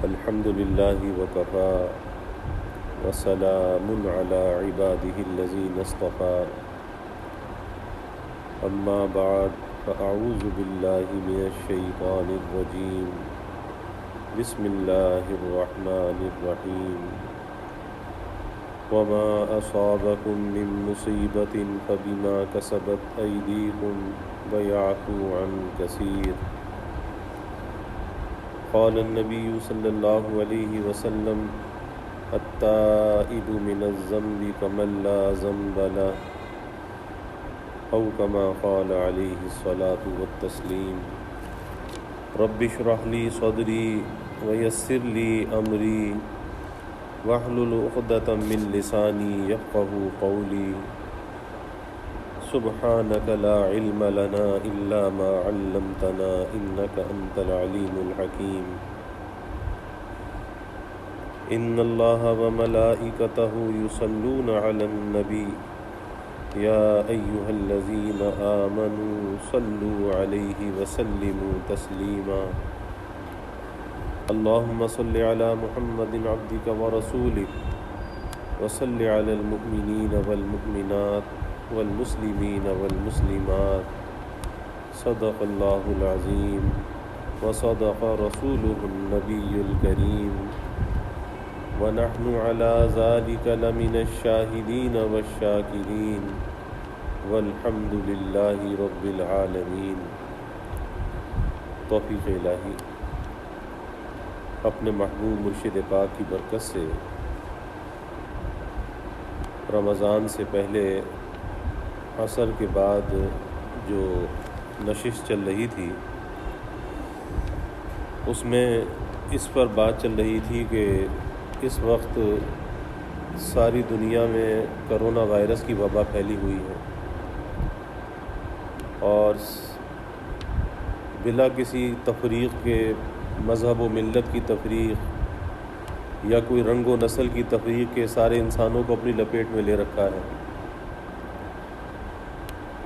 الحمد لله وكفى وسلام على عباده الذين اصطفى أما بعد فأعوذ بالله من الشيطان الرجيم بسم الله الرحمن الرحيم وما أصابكم من مصيبة فبما كسبت أيديكم ويعفو عن كثير قال النبي صلى الله عليه وسلم التائب من الذنب كمن لا ذنب له أو كما قال عليه الصلاة والتسليم رب اشرح لي صدري ويسر لي أمري واحلل عقدة من لساني يفقهوا قولي سبحانك لا علم لنا إلا ما علمتنا إنك أنت العليم الحكيم إن الله وملائكته يصلون على النبي يا أيها الذين آمنوا صلوا عليه وسلموا تسليما اللهم صل على محمد عبدك ورسولك وصل على المؤمنين والمؤمنات والمسلمين والمسلمات صدق الله العظيم وصدق رسوله النبي الكريم ونحن على ذلك لمن الشاهدين والشاكرين والحمد لله رب العالمين۔ توفیق الہی اپنے محبوب مرشد پاک کی برکت سے رمضان سے پہلے عصر کے بعد جو نشست چل رہی تھی اس میں اس پر بات چل رہی تھی کہ اس وقت ساری دنیا میں کرونا وائرس کی وبا پھیلی ہوئی ہے اور بلا کسی تفریق کے مذہب و ملت کی تفریق یا کوئی رنگ و نسل کی تفریق کے سارے انسانوں کو اپنی لپیٹ میں لے رکھا ہے،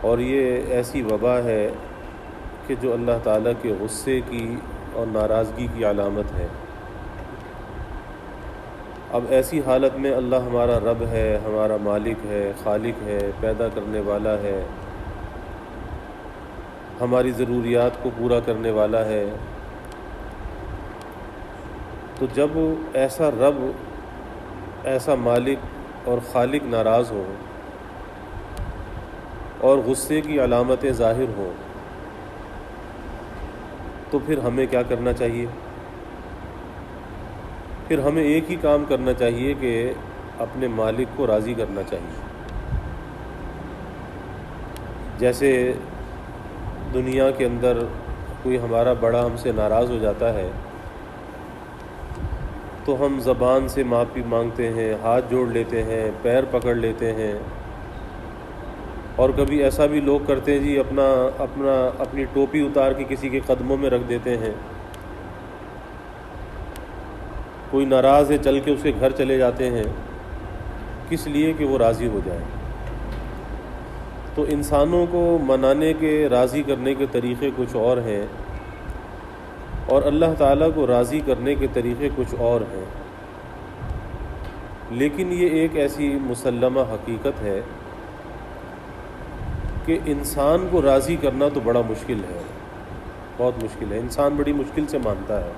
اور یہ ایسی وبا ہے کہ جو اللہ تعالیٰ کے غصے کی اور ناراضگی کی علامت ہے۔ اب ایسی حالت میں اللہ ہمارا رب ہے، ہمارا مالک ہے، خالق ہے، پیدا کرنے والا ہے، ہماری ضروریات کو پورا کرنے والا ہے، تو جب ایسا رب، ایسا مالک اور خالق ناراض ہو اور غصے کی علامتیں ظاہر ہوں تو پھر ہمیں کیا کرنا چاہیے؟ پھر ہمیں ایک ہی کام کرنا چاہیے کہ اپنے مالک کو راضی کرنا چاہیے۔ جیسے دنیا کے اندر کوئی ہمارا بڑا ہم سے ناراض ہو جاتا ہے تو ہم زبان سے معافی مانگتے ہیں، ہاتھ جوڑ لیتے ہیں، پیر پکڑ لیتے ہیں، اور کبھی ایسا بھی لوگ کرتے ہیں جی اپنی ٹوپی اتار کے کسی کے قدموں میں رکھ دیتے ہیں۔ کوئی ناراض ہے چل کے اس کے گھر چلے جاتے ہیں، کس لیے کہ وہ راضی ہو جائے۔ تو انسانوں کو منانے کے، راضی کرنے کے طریقے کچھ اور ہیں، اور اللہ تعالیٰ کو راضی کرنے کے طریقے کچھ اور ہیں، لیکن یہ ایک ایسی مسلمہ حقیقت ہے کہ انسان کو راضی کرنا تو بڑا مشکل ہے، بہت مشکل ہے، انسان بڑی مشکل سے مانتا ہے،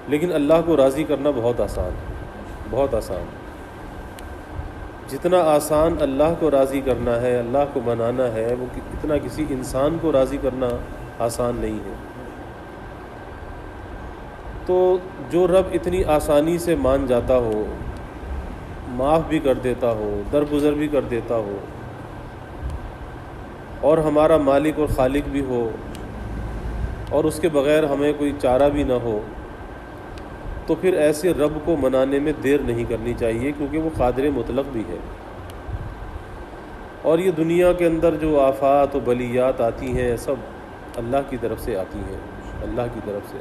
لیکن اللہ کو راضی کرنا بہت آسان ہے، بہت آسان۔ جتنا آسان اللہ کو راضی کرنا ہے، اللہ کو منانا ہے، وہ اتنا کسی انسان کو راضی کرنا آسان نہیں ہے۔ تو جو رب اتنی آسانی سے مان جاتا ہو، معاف بھی کر دیتا ہو، درگزر بھی کر دیتا ہو، اور ہمارا مالک اور خالق بھی ہو، اور اس کے بغیر ہمیں کوئی چارہ بھی نہ ہو، تو پھر ایسے رب کو منانے میں دیر نہیں کرنی چاہیے، کیونکہ وہ قادر مطلق بھی ہے۔ اور یہ دنیا کے اندر جو آفات و بلیات آتی ہیں سب اللہ کی طرف سے آتی ہیں، اللہ کی طرف سے،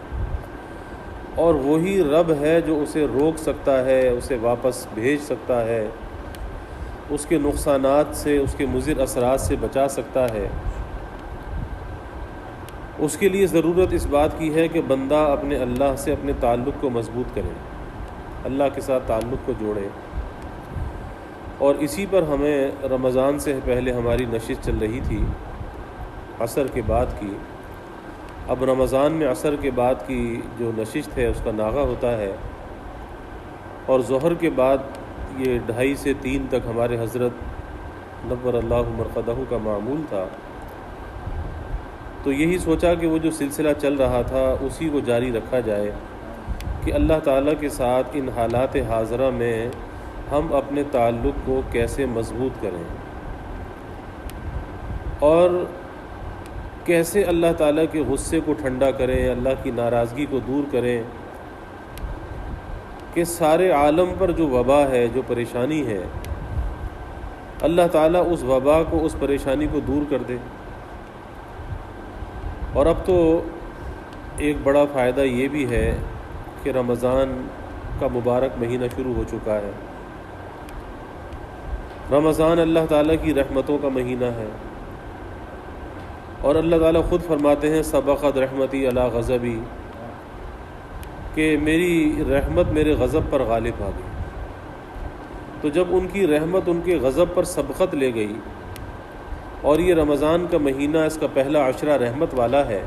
اور وہی رب ہے جو اسے روک سکتا ہے، اسے واپس بھیج سکتا ہے، اس کے نقصانات سے، اس کے مضر اثرات سے بچا سکتا ہے۔ اس کے لیے ضرورت اس بات کی ہے کہ بندہ اپنے اللہ سے اپنے تعلق کو مضبوط کرے، اللہ کے ساتھ تعلق کو جوڑے۔ اور اسی پر ہمیں رمضان سے پہلے ہماری نشست چل رہی تھی عصر کے بعد کی۔ اب رمضان میں عصر کے بعد کی جو نشست ہے اس کا ناغہ ہوتا ہے، اور ظہر کے بعد یہ 2:30 سے 3 تک ہمارے حضرت نور اللہ مرقدہ کا معمول تھا۔ تو یہی سوچا کہ وہ جو سلسلہ چل رہا تھا اسی کو جاری رکھا جائے کہ اللہ تعالیٰ کے ساتھ ان حالات حاضرہ میں ہم اپنے تعلق کو کیسے مضبوط کریں، اور کیسے اللہ تعالیٰ کے غصے کو ٹھنڈا کریں، اللہ کی ناراضگی کو دور کریں، کہ سارے عالم پر جو وبا ہے، جو پریشانی ہے، اللہ تعالیٰ اس وبا کو، اس پریشانی کو دور کر دے۔ اور اب تو ایک بڑا فائدہ یہ بھی ہے کہ رمضان کا مبارک مہینہ شروع ہو چکا ہے۔ رمضان اللہ تعالیٰ کی رحمتوں کا مہینہ ہے، اور اللہ تعالیٰ خود فرماتے ہیں سبقت رحمتی علی غضبی، کہ میری رحمت میرے غضب پر غالب آ گئی۔ تو جب ان کی رحمت ان کے غضب پر سبقت لے گئی، اور یہ رمضان کا مہینہ اس کا پہلا عشرہ رحمت والا ہے،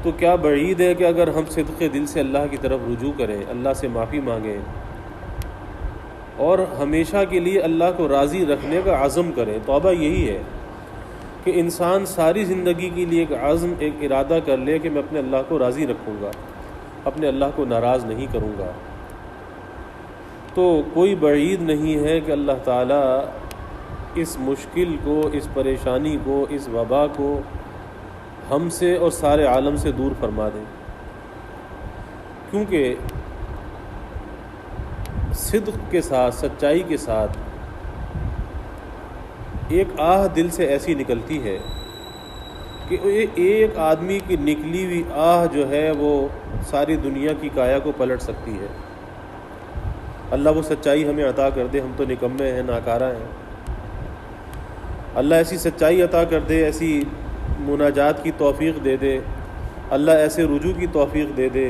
تو کیا بعید ہے کہ اگر ہم صدق دل سے اللہ کی طرف رجوع کریں، اللہ سے معافی مانگیں، اور ہمیشہ کے لیے اللہ کو راضی رکھنے کا عزم کریں۔ توبہ یہی ہے کہ انسان ساری زندگی کے لیے ایک عزم، ایک ارادہ کر لے کہ میں اپنے اللہ کو راضی رکھوں گا، اپنے اللہ کو ناراض نہیں کروں گا۔ تو کوئی بعید نہیں ہے کہ اللہ تعالیٰ اس مشکل کو، اس پریشانی کو، اس وبا کو ہم سے اور سارے عالم سے دور فرما دیں، کیونکہ صدق کے ساتھ، سچائی کے ساتھ ایک آہ دل سے ایسی نکلتی ہے کہ ایک آدمی کی نکلی ہوئی آہ جو ہے وہ ساری دنیا کی کایا کو پلٹ سکتی ہے۔ اللہ وہ سچائی ہمیں عطا کر دے، ہم تو نکمے ہیں، ناکارہ ہیں۔ اللہ ایسی سچائی عطا کر دے، ایسی مناجات کی توفیق دے دے، اللہ ایسے رجوع کی توفیق دے دے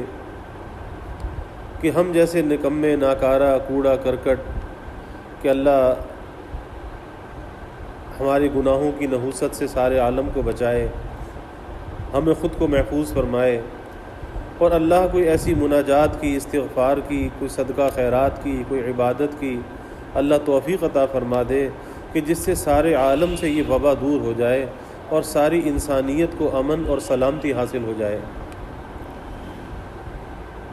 کہ ہم جیسے نکمے، ناکارہ، کوڑا کرکٹ، کہ اللہ ہمارے گناہوں کی نحوست سے سارے عالم کو بچائے، ہمیں خود کو محفوظ فرمائے، اور اللہ کوئی ایسی مناجات کی، استغفار کی، کوئی صدقہ خیرات کی، کوئی عبادت کی اللہ توفیق عطا فرما دے کہ جس سے سارے عالم سے یہ وبا دور ہو جائے اور ساری انسانیت کو امن اور سلامتی حاصل ہو جائے۔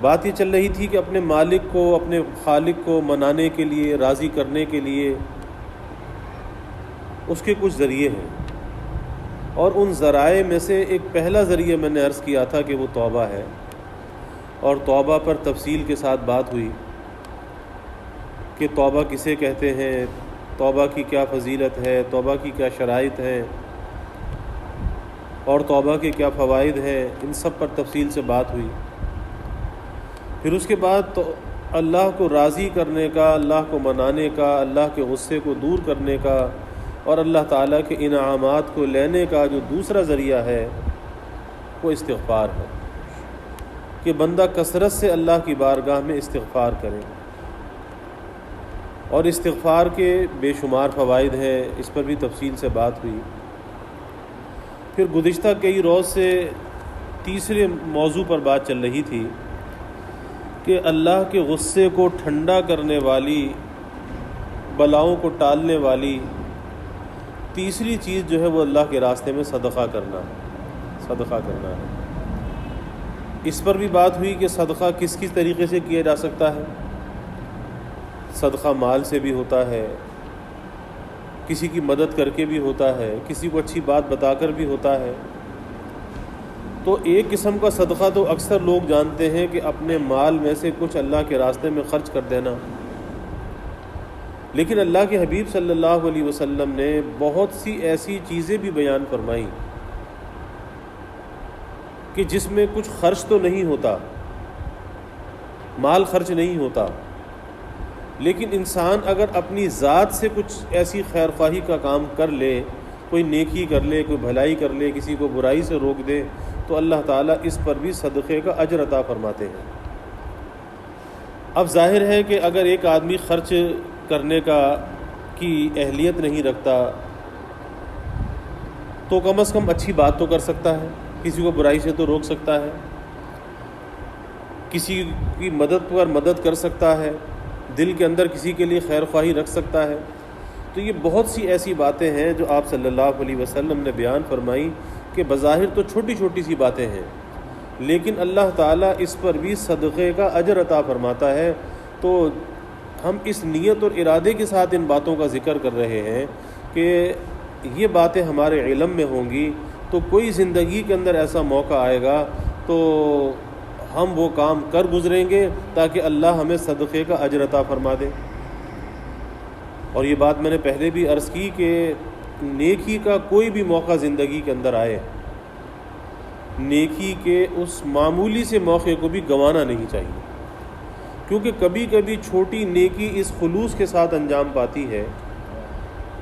بات یہ چل رہی تھی کہ اپنے مالک کو، اپنے خالق کو منانے کے لیے، راضی کرنے کے لیے اس کے کچھ ذریعے ہیں، اور ان ذرائع میں سے ایک پہلا ذریعہ میں نے عرض کیا تھا کہ وہ توبہ ہے، اور توبہ پر تفصیل کے ساتھ بات ہوئی کہ توبہ کسے کہتے ہیں، توبہ کی کیا فضیلت ہے، توبہ کی کیا شرائط ہیں، اور توبہ کے کیا فوائد ہیں، ان سب پر تفصیل سے بات ہوئی۔ پھر اس کے بعد تو اللہ کو راضی کرنے کا، اللہ کو منانے کا، اللہ کے غصے کو دور کرنے کا، اور اللہ تعالیٰ کے انعامات کو لینے کا جو دوسرا ذریعہ ہے وہ استغفار ہے، کہ بندہ کثرت سے اللہ کی بارگاہ میں استغفار کرے، اور استغفار کے بے شمار فوائد ہیں، اس پر بھی تفصیل سے بات ہوئی۔ پھر گزشتہ کئی روز سے تیسرے موضوع پر بات چل رہی تھی کہ اللہ کے غصے کو ٹھنڈا کرنے والی، بلاؤں کو ٹالنے والی تیسری چیز جو ہے وہ اللہ کے راستے میں صدقہ کرنا ہے، صدقہ کرنا ہے۔ اس پر بھی بات ہوئی کہ صدقہ کس کس طریقے سے کیا جا سکتا ہے۔ صدقہ مال سے بھی ہوتا ہے، کسی کی مدد کر کے بھی ہوتا ہے، کسی کو اچھی بات بتا کر بھی ہوتا ہے۔ تو ایک قسم کا صدقہ تو اکثر لوگ جانتے ہیں کہ اپنے مال میں سے کچھ اللہ کے راستے میں خرچ کر دینا، لیکن اللہ کے حبیب صلی اللہ علیہ وسلم نے بہت سی ایسی چیزیں بھی بیان فرمائیں کہ جس میں کچھ خرچ تو نہیں ہوتا، مال خرچ نہیں ہوتا، لیکن انسان اگر اپنی ذات سے کچھ ایسی خیر خواہی کا کام کر لے کوئی نیکی کر لے، کوئی بھلائی کر لے، کسی کو برائی سے روک دے تو اللہ تعالیٰ اس پر بھی صدقے کا اجر عطا فرماتے ہیں۔ اب ظاہر ہے کہ اگر ایک آدمی خرچ کرنے کی اہلیت نہیں رکھتا تو کم از کم اچھی بات تو کر سکتا ہے، کسی کو برائی سے تو روک سکتا ہے، کسی کی مدد پر مدد کر سکتا ہے، دل کے اندر کسی کے لیے خیر خواہی رکھ سکتا ہے۔ تو یہ بہت سی ایسی باتیں ہیں جو آپ صلی اللہ علیہ وسلم نے بیان فرمائی کہ بظاہر تو چھوٹی چھوٹی سی باتیں ہیں، لیکن اللہ تعالیٰ اس پر بھی صدقے کا اجر عطا فرماتا ہے۔ تو ہم اس نیت اور ارادے کے ساتھ ان باتوں کا ذکر کر رہے ہیں کہ یہ باتیں ہمارے علم میں ہوں گی تو کوئی زندگی کے اندر ایسا موقع آئے گا تو ہم وہ کام کر گزریں گے تاکہ اللہ ہمیں صدقے کا اجر عطا فرما دے۔ اور یہ بات میں نے پہلے بھی عرض کی کہ نیکی کا کوئی بھی موقع زندگی کے اندر آئے، نیکی کے اس معمولی سے موقع کو بھی گنوانا نہیں چاہیے، کیونکہ کبھی کبھی چھوٹی نیکی اس خلوص کے ساتھ انجام پاتی ہے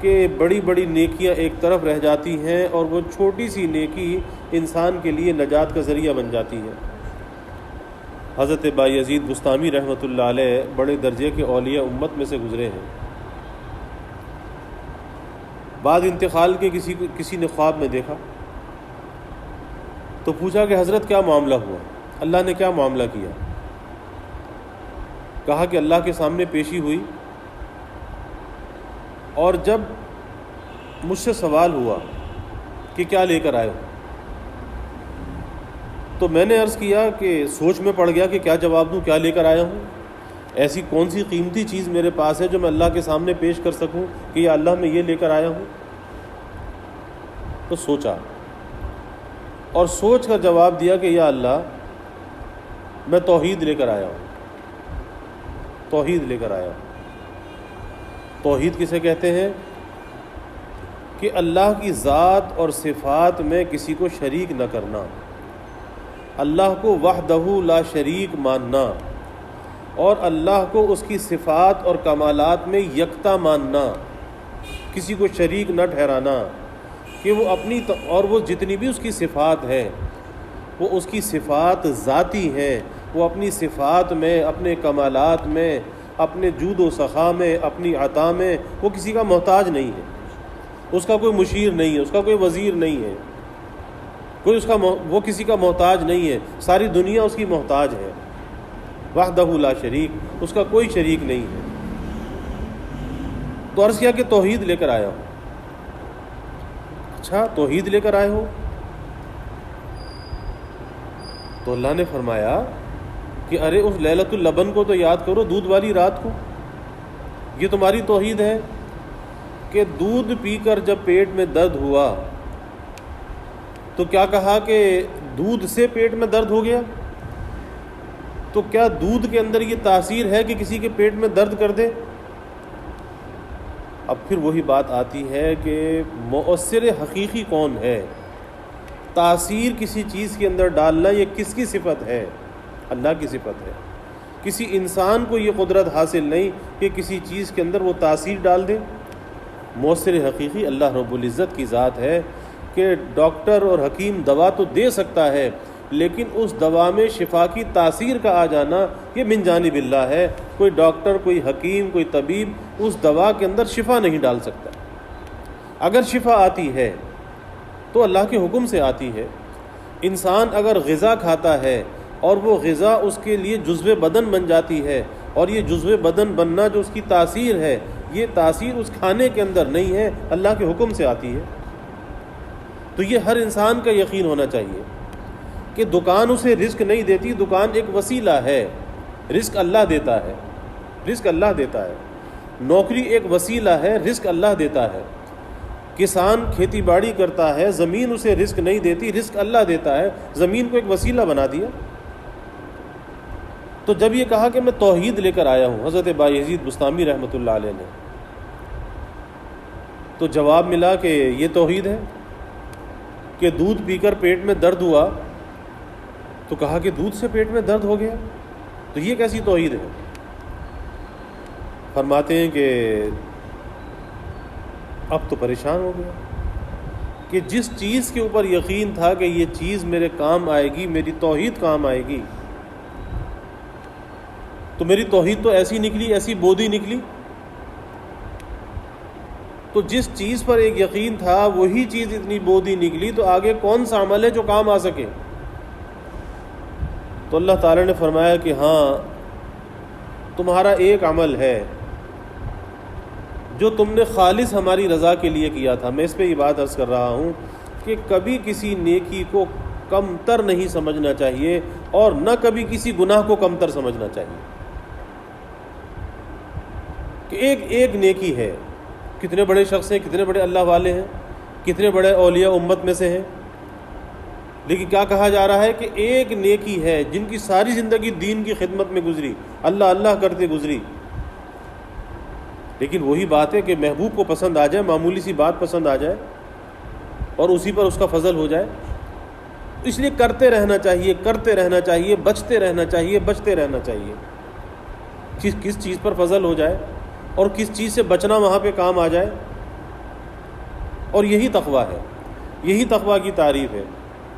کہ بڑی بڑی نیکیاں ایک طرف رہ جاتی ہیں اور وہ چھوٹی سی نیکی انسان کے لیے نجات کا ذریعہ بن جاتی ہے۔ حضرت بایزید بستامی رحمۃ اللہ علیہ بڑے درجے کے اولیاء امت میں سے گزرے ہیں۔ بعد انتقال کے کسی نے خواب میں دیکھا تو پوچھا کہ حضرت کیا معاملہ ہوا، اللہ نے کیا معاملہ کیا؟ کہا کہ اللہ کے سامنے پیشی ہوئی اور جب مجھ سے سوال ہوا کہ کیا لے کر آئے ہو تو میں نے عرض کیا کہ سوچ میں پڑ گیا کہ کیا جواب دوں، کیا لے کر آیا ہوں، ایسی کون سی قیمتی چیز میرے پاس ہے جو میں اللہ کے سامنے پیش کر سکوں کہ یا اللہ میں یہ لے کر آیا ہوں۔ تو سوچا اور سوچ کر جواب دیا کہ یا اللہ میں توحید لے کر آیا ہوں، توحید لے کر آیا ہوں۔ توحید کسے کہتے ہیں؟ کہ اللہ کی ذات اور صفات میں کسی کو شریک نہ کرنا، اللہ کو وحدہ لا شریک ماننا اور اللہ کو اس کی صفات اور کمالات میں یکتا ماننا، کسی کو شریک نہ ٹھہرانا کہ وہ اپنی اور وہ جتنی بھی اس کی صفات ہیں وہ اس کی صفات ذاتی ہیں، وہ اپنی صفات میں، اپنے کمالات میں، اپنے جود و سخا میں، اپنی عطا میں وہ کسی کا محتاج نہیں ہے، اس کا کوئی مشیر نہیں ہے، اس کا کوئی وزیر نہیں ہے، وہ کسی کا محتاج نہیں ہے، ساری دنیا اس کی محتاج ہے، وحدہ لا شریک، اس کا کوئی شریک نہیں ہے۔ تو عرض کیا کہ توحید لے کر آیا ہوں۔ اچھا توحید لے کر آئے ہو؟ تو اللہ نے فرمایا کہ ارے اس لیلۃ اللبن کو تو یاد کرو، دودھ والی رات کو، یہ تمہاری توحید ہے کہ دودھ پی کر جب پیٹ میں درد ہوا تو کیا کہا کہ دودھ سے پیٹ میں درد ہو گیا؟ تو کیا دودھ کے اندر یہ تاثیر ہے کہ کسی کے پیٹ میں درد کر دے؟ اب پھر وہی بات آتی ہے کہ مؤثر حقیقی کون ہے؟ تاثیر کسی چیز کے اندر ڈالنا یہ کس کی صفت ہے؟ اللہ کی صفت ہے۔ کسی انسان کو یہ قدرت حاصل نہیں کہ کسی چیز کے اندر وہ تاثیر ڈال دے۔ مؤثر حقیقی اللہ رب العزت کی ذات ہے کہ ڈاکٹر اور حکیم دوا تو دے سکتا ہے لیکن اس دوا میں شفا کی تاثیر کا آ جانا یہ من جانب اللہ ہے۔ کوئی ڈاکٹر، کوئی حکیم، کوئی طبیب اس دوا کے اندر شفا نہیں ڈال سکتا۔ اگر شفا آتی ہے تو اللہ کے حکم سے آتی ہے۔ انسان اگر غذا کھاتا ہے اور وہ غذا اس کے لیے جزو بدن بن جاتی ہے اور یہ جزو بدن بننا جو اس کی تاثیر ہے یہ تاثیر اس کھانے کے اندر نہیں ہے، اللہ کے حکم سے آتی ہے۔ تو یہ ہر انسان کا یقین ہونا چاہیے کہ دکان اسے رزق نہیں دیتی، دکان ایک وسیلہ ہے، رزق اللہ دیتا ہے، رزق اللہ دیتا ہے۔ نوکری ایک وسیلہ ہے، رزق اللہ دیتا ہے۔ کسان کھیتی باڑی کرتا ہے، زمین اسے رزق نہیں دیتی، رزق اللہ دیتا ہے، زمین کو ایک وسیلہ بنا دیا۔ تو جب یہ کہا کہ میں توحید لے کر آیا ہوں حضرت بایزید بستامی رحمۃ اللہ علیہ نے، تو جواب ملا کہ یہ توحید ہے کہ دودھ پی کر پیٹ میں درد ہوا تو کہا کہ دودھ سے پیٹ میں درد ہو گیا، تو یہ کیسی توحید ہے؟ فرماتے ہیں کہ اب تو پریشان ہو گیا، کہ جس چیز کے اوپر یقین تھا کہ یہ چیز میرے کام آئے گی، میری توحید کام آئے گی، تو میری توحید تو ایسی نکلی، ایسی بودی نکلی۔ تو جس چیز پر ایک یقین تھا وہی چیز اتنی بودی نکلی، تو آگے کون سا عمل ہے جو کام آ سکے؟ تو اللہ تعالیٰ نے فرمایا کہ ہاں، تمہارا ایک عمل ہے جو تم نے خالص ہماری رضا کے لیے کیا تھا۔ میں اس پہ یہ بات عرض کر رہا ہوں کہ کبھی کسی نیکی کو کم تر نہیں سمجھنا چاہیے اور نہ کبھی کسی گناہ کو کم تر سمجھنا چاہیے، کہ ایک نیکی ہے۔ کتنے بڑے شخص ہیں، کتنے بڑے اللہ والے ہیں، کتنے بڑے اولیاء امت میں سے ہیں، لیکن کیا کہا جا رہا ہے کہ ایک نیکی ہے جن کی ساری زندگی دین کی خدمت میں گزری، اللہ اللہ کرتے گزری، لیکن وہی بات ہے کہ محبوب کو پسند آ جائے، معمولی سی بات پسند آ جائے اور اسی پر اس کا فضل ہو جائے۔ اس لیے کرتے رہنا چاہیے، کرتے رہنا چاہیے، بچتے رہنا چاہیے، بچتے رہنا چاہیے۔ کس چیز پر فضل ہو جائے اور کس چیز سے بچنا وہاں پہ کام آ جائے، اور یہی تقویٰ ہے، یہی تقویٰ کی تعریف ہے۔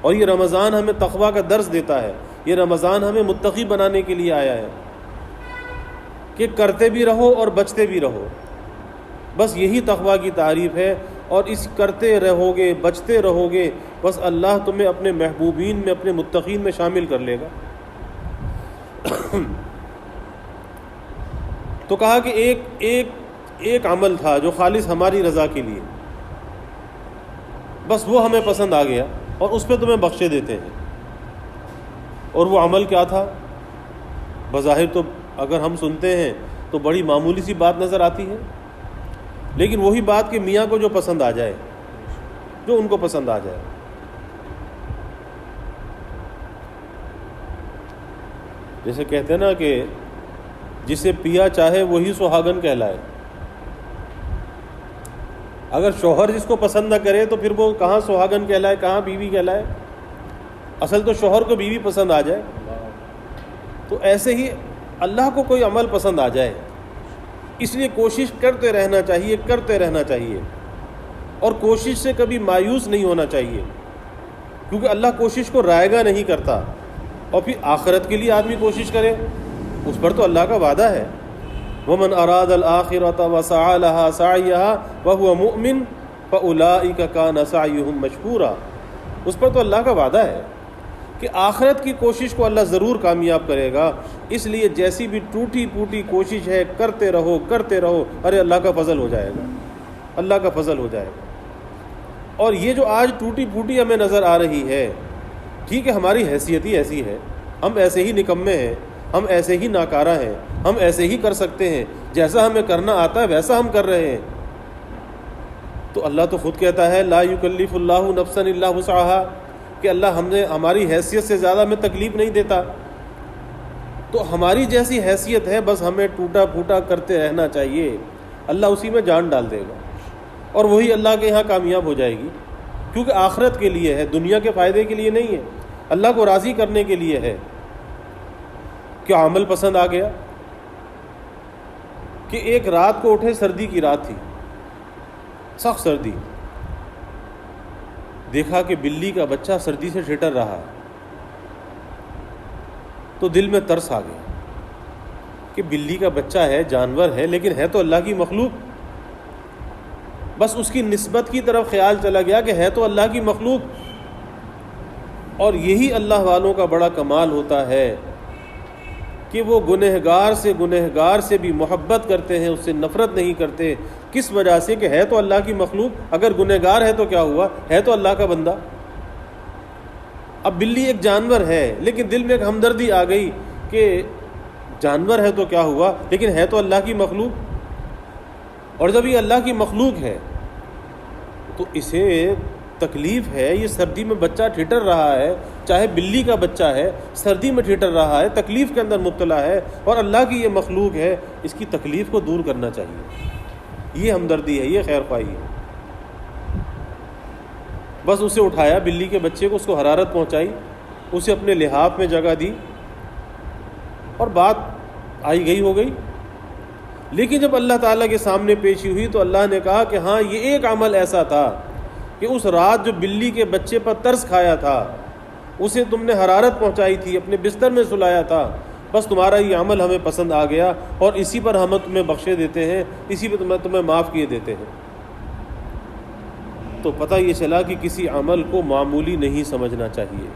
اور یہ رمضان ہمیں تقویٰ کا درس دیتا ہے، یہ رمضان ہمیں متقی بنانے کے لیے آیا ہے کہ کرتے بھی رہو اور بچتے بھی رہو، بس یہی تقویٰ کی تعریف ہے۔ اور اس کرتے رہو گے، بچتے رہو گے، بس اللہ تمہیں اپنے محبوبین میں، اپنے متقین میں شامل کر لے گا۔ تو کہا کہ ایک عمل تھا جو خالص ہماری رضا کے لیے، بس وہ ہمیں پسند آ گیا اور اس پہ تمہیں بخشے دیتے ہیں۔ اور وہ عمل کیا تھا؟ بظاہر تو اگر ہم سنتے ہیں تو بڑی معمولی سی بات نظر آتی ہے، لیکن وہی بات کہ میاں کو جو پسند آ جائے، جو ان کو پسند آ جائے۔ جیسے کہتے ہیں نا کہ جسے پیا چاہے وہی سہاگن کہلائے۔ اگر شوہر جس کو پسند نہ کرے تو پھر وہ کہاں سہاگن کہلائے، کہاں بیوی کہلائے؟ اصل تو شوہر کو بیوی پسند آ جائے۔ تو ایسے ہی اللہ کو کوئی عمل پسند آ جائے، اس لیے کوشش کرتے رہنا چاہیے، کرتے رہنا چاہیے، اور کوشش سے کبھی مایوس نہیں ہونا چاہیے، کیونکہ اللہ کوشش کو رائے گا نہیں کرتا۔ اور پھر آخرت کے لیے آدمی کوشش کرے، اس پر تو اللہ کا وعدہ ہے، وَمَنْ أَرَادَ الْآخِرَةَ وَسَعَى لَهَا سَعْيَهَا وَهُوَ مُؤْمِنٌ فَأُولَٰئِكَ كَانَ سَعْيُهُمْ مَشْكُورًا۔ اس پر تو اللہ کا وعدہ ہے کہ آخرت کی کوشش کو اللہ ضرور کامیاب کرے گا۔ اس لیے جیسی بھی ٹوٹی پھوٹی کوشش ہے، کرتے رہو، کرتے رہو، ارے اللہ کا فضل ہو جائے گا، اللہ کا فضل ہو جائے گا۔ اور یہ جو آج ٹوٹی پھوٹی ہمیں نظر آ رہی ہے، ٹھیک ہے ہماری حیثیت ہی ایسی ہے، ہم ایسے ہی نکمے ہیں، ہم ایسے ہی ناکارہ ہیں، ہم ایسے ہی کر سکتے ہیں، جیسا ہمیں کرنا آتا ہے ویسا ہم کر رہے ہیں۔ تو اللہ تو خود کہتا ہے لا یکلف اللہ نفسا الا وسعها، کہ اللہ ہماری حیثیت سے زیادہ ہمیں تکلیف نہیں دیتا۔ تو ہماری جیسی حیثیت ہے، بس ہمیں ٹوٹا پھوٹا کرتے رہنا چاہیے، اللہ اسی میں جان ڈال دے گا، اور وہی اللہ کے یہاں کامیاب ہو جائے گی، کیونکہ آخرت کے لیے ہے، دنیا کے فائدے کے لیے نہیں ہے، اللہ کو راضی کرنے کے لیے ہے۔ کیا عمل پسند آ گیا کہ ایک رات کو اٹھے، سردی کی رات تھی، سخت سردی، دیکھا کہ بلی کا بچہ سردی سے ٹھٹر رہا ہے، تو دل میں ترس آ گیا کہ بلی کا بچہ ہے، جانور ہے، لیکن ہے تو اللہ کی مخلوق۔ بس اس کی نسبت کی طرف خیال چلا گیا کہ ہے تو اللہ کی مخلوق۔ اور یہی اللہ والوں کا بڑا کمال ہوتا ہے کہ وہ گنہگار سے بھی محبت کرتے ہیں، اس سے نفرت نہیں کرتے۔ کس وجہ سے؟ کہ ہے تو اللہ کی مخلوق، اگر گنہگار ہے تو کیا ہوا، ہے تو اللہ کا بندہ۔ اب بلی ایک جانور ہے، لیکن دل میں ایک ہمدردی آ گئی کہ جانور ہے تو کیا ہوا، لیکن ہے تو اللہ کی مخلوق۔ اور جب یہ اللہ کی مخلوق ہے تو اسے تکلیف ہے، یہ سردی میں بچہ ٹھٹر رہا ہے، چاہے بلی کا بچہ ہے، سردی میں ٹھٹر رہا ہے، تکلیف کے اندر مبتلا ہے، اور اللہ کی یہ مخلوق ہے، اس کی تکلیف کو دور کرنا چاہیے۔ یہ ہمدردی ہے، یہ خیر خواہی ہے۔ بس اسے اٹھایا، بلی کے بچے کو، اس کو حرارت پہنچائی، اسے اپنے لحاف میں جگہ دی، اور بات آئی گئی ہو گئی۔ لیکن جب اللہ تعالیٰ کے سامنے پیشی ہوئی تو اللہ نے کہا کہ ہاں یہ ایک عمل ایسا تھا کہ اس رات جو بلی کے بچے پر ترس کھایا تھا، اسے تم نے حرارت پہنچائی تھی، اپنے بستر میں سلایا تھا، بس تمہارا یہ عمل ہمیں پسند آ گیا اور اسی پر ہم تمہیں بخشے دیتے ہیں، اسی پہ تمہیں معاف کیے دیتے ہیں۔ تو پتہ یہ چلا کہ کسی عمل کو معمولی نہیں سمجھنا چاہیے،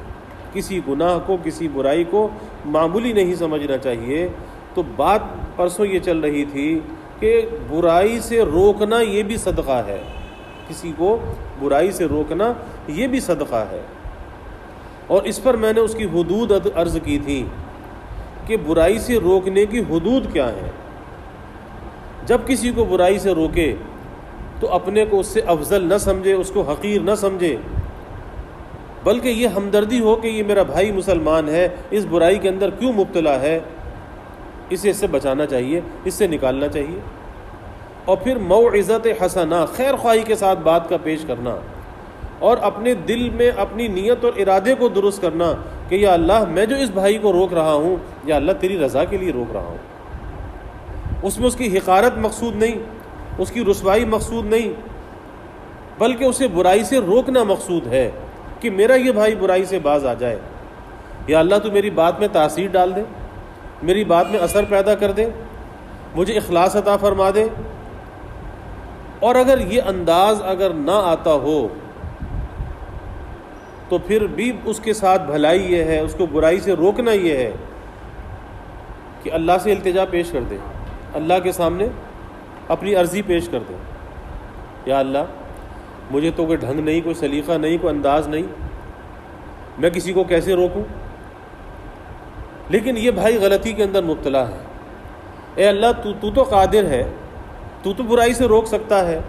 کسی گناہ کو، کسی برائی کو معمولی نہیں سمجھنا چاہیے۔ تو بات پرسوں یہ چل رہی تھی کہ برائی سے روکنا یہ بھی صدقہ ہے، کسی کو برائی سے روکنا یہ بھی صدقہ ہے۔ اور اس پر میں نے اس کی حدود عرض کی تھی کہ برائی سے روکنے کی حدود کیا ہیں۔ جب کسی کو برائی سے روکے تو اپنے کو اس سے افضل نہ سمجھے، اس کو حقیر نہ سمجھے، بلکہ یہ ہمدردی ہو کہ یہ میرا بھائی مسلمان ہے، اس برائی کے اندر کیوں مبتلا ہے، اسے اس سے بچانا چاہیے، اس سے نکالنا چاہیے۔ اور پھر موعظت حسنہ، خیر خواہی کے ساتھ بات کا پیش کرنا، اور اپنے دل میں اپنی نیت اور ارادے کو درست کرنا کہ یا اللہ میں جو اس بھائی کو روک رہا ہوں، یا اللہ تیری رضا کے لیے روک رہا ہوں۔ اس میں اس کی حقارت مقصود نہیں، اس کی رسوائی مقصود نہیں، بلکہ اسے برائی سے روکنا مقصود ہے کہ میرا یہ بھائی برائی سے باز آ جائے۔ یا اللہ تو میری بات میں تاثیر ڈال دے، میری بات میں اثر پیدا کر دے، مجھے اخلاص عطا فرما دے۔ اور اگر یہ انداز اگر نہ آتا ہو تو پھر بھی اس کے ساتھ بھلائی یہ ہے، اس کو برائی سے روکنا یہ ہے کہ اللہ سے التجا پیش کر دے، اللہ کے سامنے اپنی عرضی پیش کر دے، یا اللہ مجھے تو کوئی ڈھنگ نہیں، کوئی سلیقہ نہیں، کوئی انداز نہیں، میں کسی کو کیسے روکوں، لیکن یہ بھائی غلطی کے اندر مبتلا ہے۔ اے اللہ تو تو قادر ہے، تو تو برائی سے روک سکتا ہے،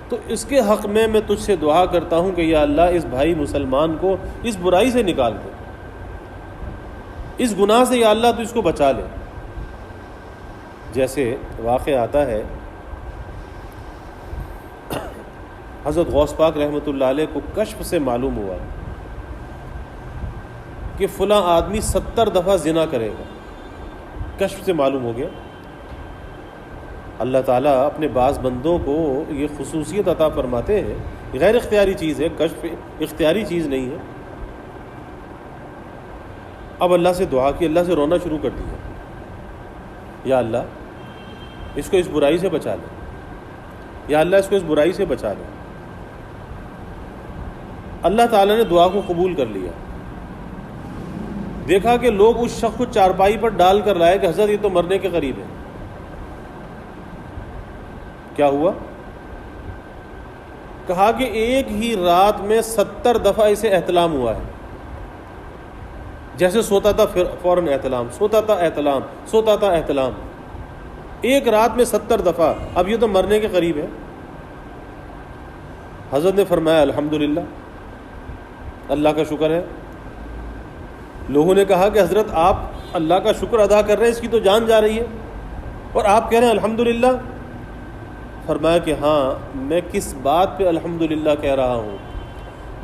تو اس کے حق میں تجھ سے دعا کرتا ہوں کہ یا اللہ اس بھائی مسلمان کو اس برائی سے نکال دے، اس گناہ سے یا اللہ تو اس کو بچا لے۔ جیسے واقعہ آتا ہے، حضرت غوث پاک رحمۃ اللہ علیہ کو کشف سے معلوم ہوا کہ فلاں آدمی 70 دفعہ زنا کرے گا، کشف سے معلوم ہو گیا۔ اللہ تعالیٰ اپنے بعض بندوں کو یہ خصوصیت عطا فرماتے ہیں، غیر اختیاری چیز ہے، کشف اختیاری چیز نہیں ہے۔ اب اللہ سے دعا کی، اللہ سے رونا شروع کر دیا، یا اللہ اس کو اس برائی سے بچا لے، یا اللہ اس کو اس برائی سے بچا لے۔ اللہ تعالیٰ نے دعا کو قبول کر لیا۔ دیکھا کہ لوگ اس شخص کو چارپائی پر ڈال کر لائے کہ حضرت یہ تو مرنے کے قریب ہے۔ کیا ہوا؟ کہا کہ ایک ہی رات میں 70 دفعہ اسے احتلام ہوا ہے، جیسے سوتا تھا فوراً احتلام، سوتا تھا احتلام، سوتا تھا احتلام، ایک رات میں 70 دفعہ۔ اب یہ تو مرنے کے قریب ہے۔ حضرت نے فرمایا الحمدللہ، اللہ کا شکر ہے۔ لوگوں نے کہا کہ حضرت آپ اللہ کا شکر ادا کر رہے ہیں، اس کی تو جان جا رہی ہے، اور آپ کہہ رہے ہیں الحمدللہ۔ فرمایا کہ ہاں، میں کس بات پہ الحمدللہ کہہ رہا ہوں؟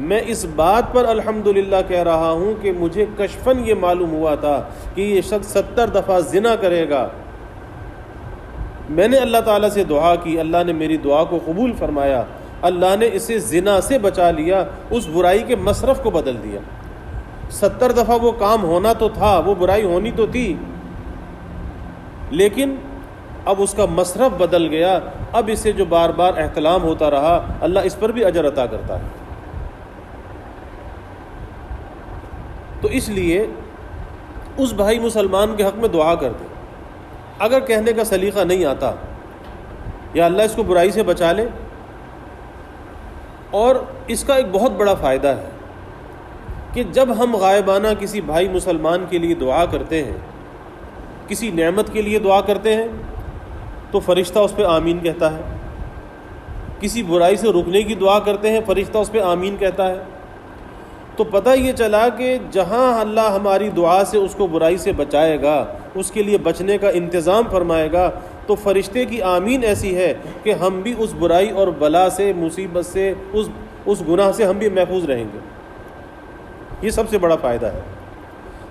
میں اس بات پر الحمدللہ کہہ رہا ہوں کہ مجھے کشفاً یہ معلوم ہوا تھا کہ یہ شخص 70 دفعہ زنا کرے گا۔ میں نے اللہ تعالیٰ سے دعا کی، اللہ نے میری دعا کو قبول فرمایا، اللہ نے اسے زنا سے بچا لیا، اس برائی کے مصرف کو بدل دیا۔ 70 دفعہ وہ کام ہونا تو تھا، وہ برائی ہونی تو تھی، لیکن اب اس کا مصرف بدل گیا۔ اب اسے جو بار بار احتلام ہوتا رہا، اللہ اس پر بھی اجر عطا کرتا ہے۔ تو اس لیے اس بھائی مسلمان کے حق میں دعا کر دیں۔ اگر کہنے کا سلیقہ نہیں آتا، یا اللہ اس کو برائی سے بچا لے۔ اور اس کا ایک بہت بڑا فائدہ ہے کہ جب ہم غائبانہ کسی بھائی مسلمان کے لیے دعا کرتے ہیں، کسی نعمت کے لیے دعا کرتے ہیں، تو فرشتہ اس پہ آمین کہتا ہے۔ کسی برائی سے رکنے کی دعا کرتے ہیں، فرشتہ اس پہ آمین کہتا ہے۔ تو پتہ یہ چلا کہ جہاں اللہ ہماری دعا سے اس کو برائی سے بچائے گا، اس کے لیے بچنے کا انتظام فرمائے گا، تو فرشتے کی آمین ایسی ہے کہ ہم بھی اس برائی اور بلا سے، مصیبت سے، اس گناہ سے ہم بھی محفوظ رہیں گے۔ یہ سب سے بڑا فائدہ ہے۔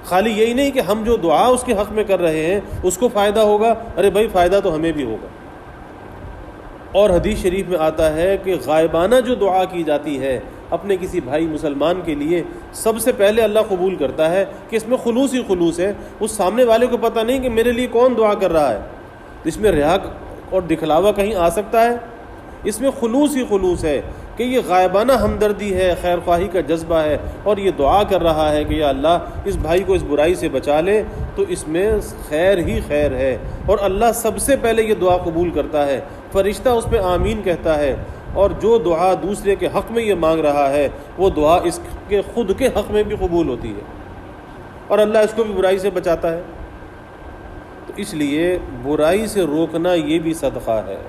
خالی یہی نہیں کہ ہم جو دعا اس کے حق میں کر رہے ہیں اس کو فائدہ ہوگا، ارے بھائی فائدہ تو ہمیں بھی ہوگا۔ اور حدیث شریف میں آتا ہے کہ غائبانہ جو دعا کی جاتی ہے اپنے کسی بھائی مسلمان کے لیے، سب سے پہلے اللہ قبول کرتا ہے کہ اس میں خلوص ہی خلوص ہے. اس سامنے والے کو پتہ نہیں کہ میرے لیے کون دعا کر رہا ہے، اس میں ریا اور دکھلاوا کہیں آ سکتا ہے؟ اس میں خلوص ہی خلوص ہے کہ یہ غائبانہ ہمدردی ہے، خیر خواہی کا جذبہ ہے، اور یہ دعا کر رہا ہے کہ یا اللہ اس بھائی کو اس برائی سے بچا لے، تو اس میں خیر ہی خیر ہے. اور اللہ سب سے پہلے یہ دعا قبول کرتا ہے، فرشتہ اس پہ آمین کہتا ہے، اور جو دعا دوسرے کے حق میں یہ مانگ رہا ہے وہ دعا اس کے خود کے حق میں بھی قبول ہوتی ہے، اور اللہ اس کو بھی برائی سے بچاتا ہے. تو اس لیے برائی سے روکنا یہ بھی صدقہ ہے،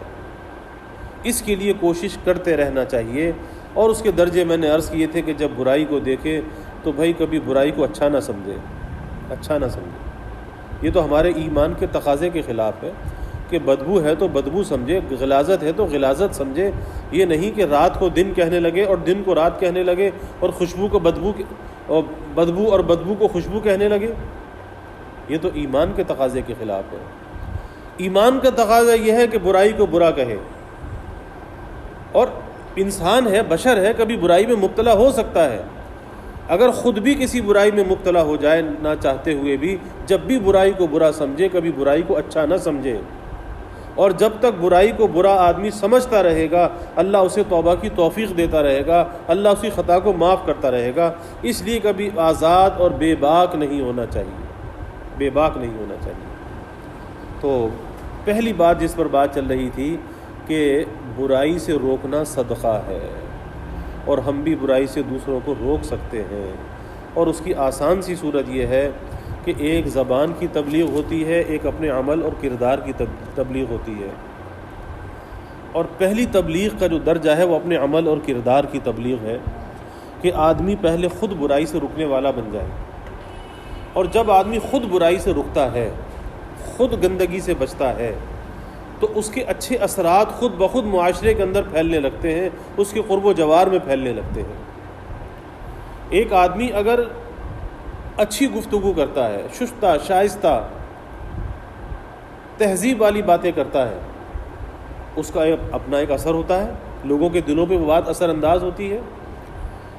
اس کے لیے کوشش کرتے رہنا چاہیے. اور اس کے درجے میں نے عرض کیے تھے کہ جب برائی کو دیکھے تو بھائی کبھی برائی کو اچھا نہ سمجھے، اچھا نہ سمجھے. یہ تو ہمارے ایمان کے تقاضے کے خلاف ہے کہ بدبو ہے تو بدبو سمجھے، غلاظت ہے تو غلاظت سمجھے. یہ نہیں کہ رات کو دن کہنے لگے اور دن کو رات کہنے لگے اور خوشبو کو بدبو اور بدبو کو خوشبو کہنے لگے. یہ تو ایمان کے تقاضے کے خلاف ہے. ایمان کا تقاضا یہ ہے کہ برائی کو برا کہے، اور انسان ہے، بشر ہے، کبھی برائی میں مبتلا ہو سکتا ہے. اگر خود بھی کسی برائی میں مبتلا ہو جائے نہ چاہتے ہوئے بھی، جب بھی برائی کو برا سمجھے، کبھی برائی کو اچھا نہ سمجھے. اور جب تک برائی کو برا آدمی سمجھتا رہے گا، اللہ اسے توبہ کی توفیق دیتا رہے گا، اللہ اسی خطا کو معاف کرتا رہے گا. اس لیے کبھی آزاد اور بے باک نہیں ہونا چاہیے، بے باک نہیں ہونا چاہیے. تو پہلی بات جس پر بات چل رہی تھی کہ برائی سے روکنا صدقہ ہے، اور ہم بھی برائی سے دوسروں کو روک سکتے ہیں. اور اس کی آسان سی صورت یہ ہے کہ ایک زبان کی تبلیغ ہوتی ہے، ایک اپنے عمل اور کردار کی تبلیغ ہوتی ہے. اور پہلی تبلیغ کا جو درجہ ہے وہ اپنے عمل اور کردار کی تبلیغ ہے کہ آدمی پہلے خود برائی سے رکنے والا بن جائے. اور جب آدمی خود برائی سے رکتا ہے، خود گندگی سے بچتا ہے، تو اس کے اچھے اثرات خود بخود معاشرے کے اندر پھیلنے لگتے ہیں، اس کے قرب و جوار میں پھیلنے لگتے ہیں. ایک آدمی اگر اچھی گفتگو کرتا ہے، شستہ شائستہ تہذیب والی باتیں کرتا ہے، اس کا اپنا ایک اثر ہوتا ہے، لوگوں کے دلوں پہ وہ بات اثر انداز ہوتی ہے.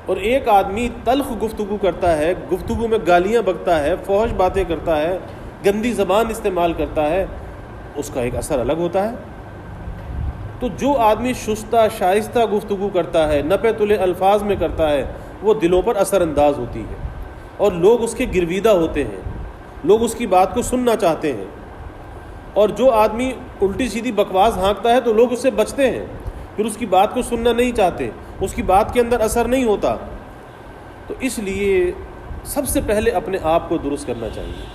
اور ایک آدمی تلخ گفتگو کرتا ہے، گفتگو میں گالیاں بکتا ہے، فحش باتیں کرتا ہے، گندی زبان استعمال کرتا ہے، اس کا ایک اثر الگ ہوتا ہے. تو جو آدمی شستہ شائستہ گفتگو کرتا ہے، نپے تلے الفاظ میں کرتا ہے، وہ دلوں پر اثر انداز ہوتی ہے، اور لوگ اس کے گرویدہ ہوتے ہیں، لوگ اس کی بات کو سننا چاہتے ہیں. اور جو آدمی الٹی سیدھی بکواس ہانکتا ہے تو لوگ اس سے بچتے ہیں، پھر اس کی بات کو سننا نہیں چاہتے، اس کی بات کے اندر اثر نہیں ہوتا. تو اس لیے سب سے پہلے اپنے آپ کو درست کرنا چاہیے،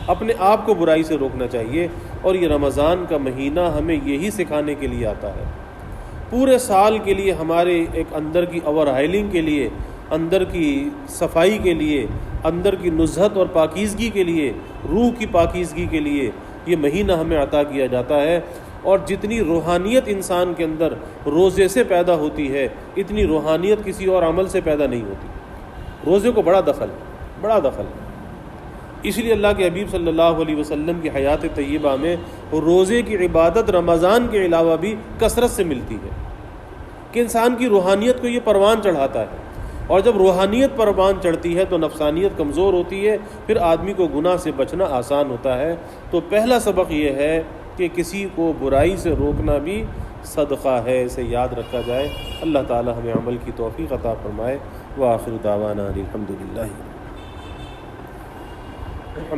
اپنے آپ کو برائی سے روکنا چاہیے. اور یہ رمضان کا مہینہ ہمیں یہی سکھانے کے لیے آتا ہے. پورے سال کے لیے ہمارے ایک اندر کی اوور ہائلنگ کے لیے، اندر کی صفائی کے لیے، اندر کی نزہت اور پاکیزگی کے لیے، روح کی پاکیزگی کے لیے یہ مہینہ ہمیں عطا کیا جاتا ہے. اور جتنی روحانیت انسان کے اندر روزے سے پیدا ہوتی ہے، اتنی روحانیت کسی اور عمل سے پیدا نہیں ہوتی. روزے کو بڑا دخل، بڑا دخل. اس لیے اللہ کے حبیب صلی اللہ علیہ وسلم کی حیات طیبہ میں روزے کی عبادت رمضان کے علاوہ بھی کثرت سے ملتی ہے کہ انسان کی روحانیت کو یہ پروان چڑھاتا ہے. اور جب روحانیت پروان چڑھتی ہے تو نفسانیت کمزور ہوتی ہے، پھر آدمی کو گناہ سے بچنا آسان ہوتا ہے. تو پہلا سبق یہ ہے کہ کسی کو برائی سے روکنا بھی صدقہ ہے، اسے یاد رکھا جائے. اللہ تعالی ہمیں عمل کی توفیق عطا فرمائے. وآخر دعوانا الحمد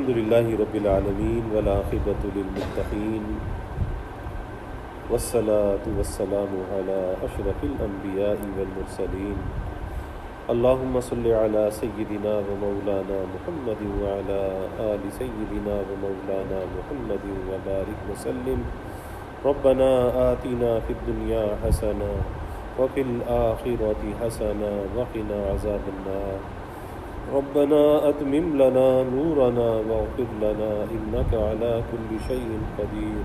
للہ رب العالمین والعاقبۃ للمتقین والصلاة والسلام علی اشرف الانبیاء والمرسلین. اللہم صل علی سیدنا و مولانا محمد وعلی آل سیدنا و مولانا محمد وبارک وسلم. ربنا آتنا فی الدنیا حسنہ وفی الآخرۃ حسنہ وقنا عذاب النار. ربنا اتمم لنا نورنا واغفر لنا انك على كل شيء قدير.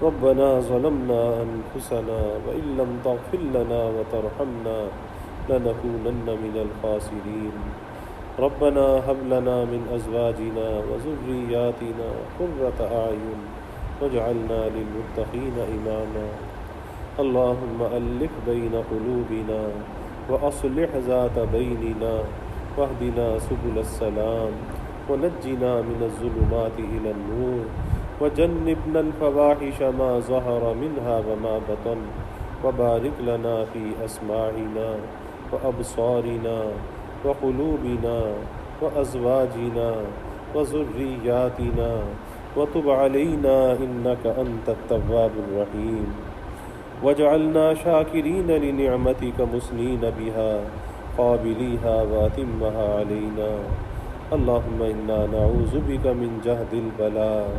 ربنا ظلمنا انفسنا وان لم تغفر لنا وترحمنا لنكونن من الخاسرين. ربنا هب لنا من ازواجنا وذرياتنا قرة اعين واجعلنا للمتقين اماما. اللهم ألف بين قلوبنا وأصلح ذات بيننا واهدنا سبل السلام ونجنا من الظلمات إلى النور وجنبنا الفواحش ما ظهر منها وما بطن وبارك لنا في أسماعنا وأبصارنا وقلوبنا وأزواجنا وذرياتنا وتب علينا إنك أنت التواب الرحيم واجعلنا شاكرين لنعمتك مثنين بها قابليها وأتمها علينا اللهم إنا نعوذ بك من جهد البلاء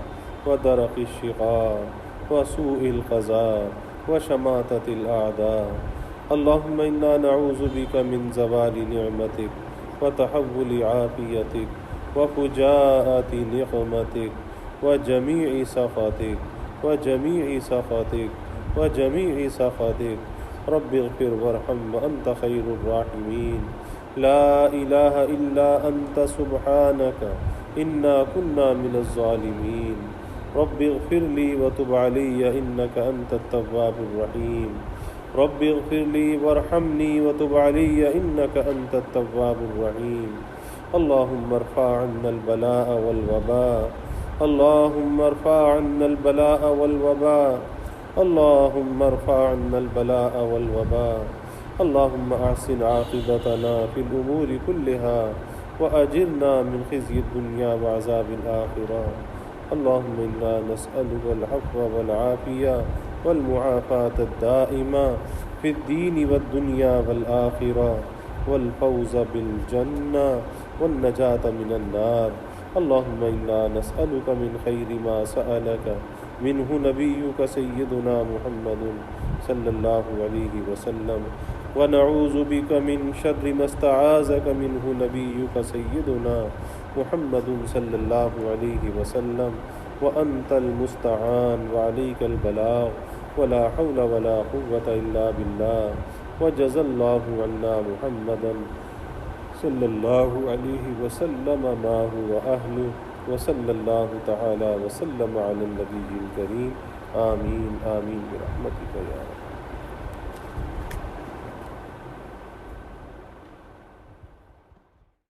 ودرك الشقاء وسوء القضاء وشماتة الأعداء اللهم إنا نعوذ بك من زوال نعمتك وتحول عافيتك وفجاءة نقمتك وجميع سخطك رب اغفر وارحم وأنت خير الراحمين لا إله إلا أنت سبحانك إنا كنا من الظالمين رب اغفر لي وتب علي إنك أنت التواب الرحيم رب اغفر لي وارحمني وتب علي إنك أنت التواب الرحيم اللهم ارفع عنا البلاء والوباء اللهم ارفع عنا البلاء والوباء اللهم ارفع عنا البلاء والوباء اللهم أحسن عاقبتنا في الأمور كلها وأجرنا من خزي الدنيا وعذاب الآخرة اللهم إنا نسألك العفو والعافية والمعافاة الدائمة في الدين والدنيا والآخرة والفوز بالجنة والنجاة من النار اللهم إنا نسألك من خير ما سألك منه نبيك سيدنا محمد صلى الله عليه وسلم ونعوذ بك من شر ما استعاذك منه نبيك سيدنا محمد صلى الله عليه وسلم وأنت المستعان وعليك البلاغ ولا حول ولا قوة إلا بالله وجزى الله عنا محمدا صلى الله عليه وسلم ما هو أهله وصلى الله تعالى وسلم على النبي الكريم آمين آمين برحمتك يا رب.